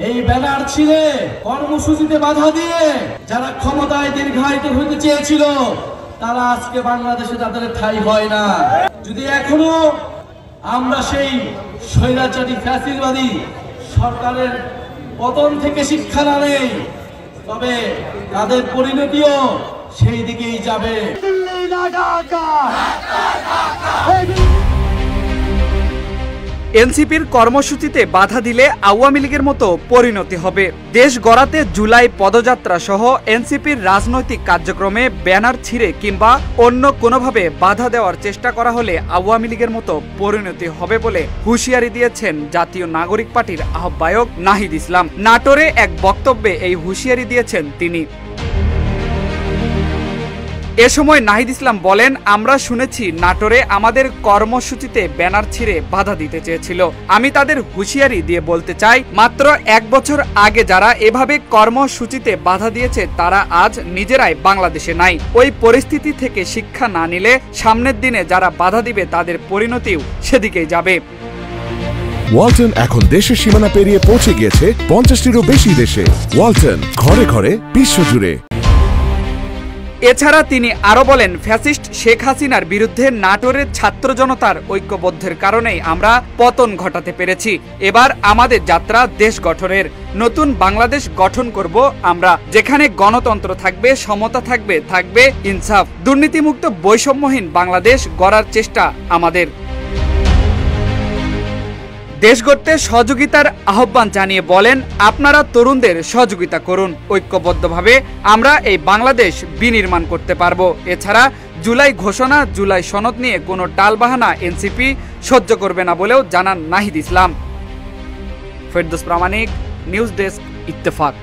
এই ব্যানার ছিঁড়ে কর্মসূচিতে বাধা দিয়ে যারা ক্ষমতায় দীর্ঘায়িত হতে চেয়েছিল তারা আজকে বাংলাদেশে তাদের ঠাঁই হয় না। যদি এখনো আমরা সেই স্বৈরাচারী ফ্যাসিবাদী সরকারের পতন থেকে শিক্ষা না নেই, তবে তাদের পরিণতিও সেই দিকেই যাবে। এনসিপির কর্মসূচিতে বাধা দিলে আওয়ামী লীগের মতো পরিণতি হবে। দেশ গড়াতে জুলাই পদযাত্রা সহ এনসিপির রাজনৈতিক কার্যক্রমে ব্যানার ছিঁড়ে কিংবা অন্য কোনোভাবে বাধা দেওয়ার চেষ্টা করা হলে আওয়ামী লীগের মতো পরিণতি হবে বলে হুঁশিয়ারি দিয়েছেন জাতীয় নাগরিক পার্টির আহ্বায়ক নাহিদ ইসলাম। নাটোরে এক বক্তব্যে এই হুঁশিয়ারি দিয়েছেন তিনি। এ সময় নাহিদ ইসলাম বলেন, আমরা শুনেছি নাটোরে আমাদের কর্মসূচিতে ব্যানার ছিঁড়ে বাধা দিতে চেয়েছিল। আমি তাদের হুঁশিয়ারি দিয়ে বলতে চাই, মাত্র 1 বছর আগে যারা এভাবে কর্মসূচিতে বাধা দিয়েছে তারা আজ নিজেরাই বাংলাদেশে নাই। ওই পরিস্থিতি থেকে শিক্ষা না নিলে সামনের দিনে যারা বাধা দিবে তাদের পরিণতিও সেদিকেই যাবে। ওয়ালটন এখন দেশের সীমানা পেরিয়ে পৌঁছে গিয়েছে 50টিরও বেশি দেশে। ওয়ালটন, ঘরে ঘরে বিশ্বজুড়ে। এছাড়া তিনি আরো বলেন, ফ্যাসিস্ট শেখ হাসিনার বিরুদ্ধে নাটোরের ছাত্র জনতার ঐক্যবদ্ধের কারণেই আমরা পতন ঘটাতে পেরেছি। এবার আমাদের যাত্রা দেশ গঠনের। নতুন বাংলাদেশ গঠন করব আমরা, যেখানে গণতন্ত্র থাকবে, সমতা থাকবে, থাকবে ইনসাফ। দুর্নীতিমুক্ত বৈষম্যহীন বাংলাদেশ গড়ার চেষ্টা আমাদের। দেশ গড়তে সহযোগিতার আহ্বান জানিয়ে বলেন, আপনারা তরুণদের সহযোগিতা করুন। ঐক্যবদ্ধভাবে আমরা এই বাংলাদেশ বিনির্মাণ করতে পারবো। এছাড়া জুলাই ঘোষণা, জুলাই সনদ নিয়ে কোনো টালবাহানা এনসিপি সহ্য করবে না বলেও জানান নাহিদ ইসলাম। ফেরদৌস প্রামাণিক, নিউজ ডেস্ক, ইত্তেফাক।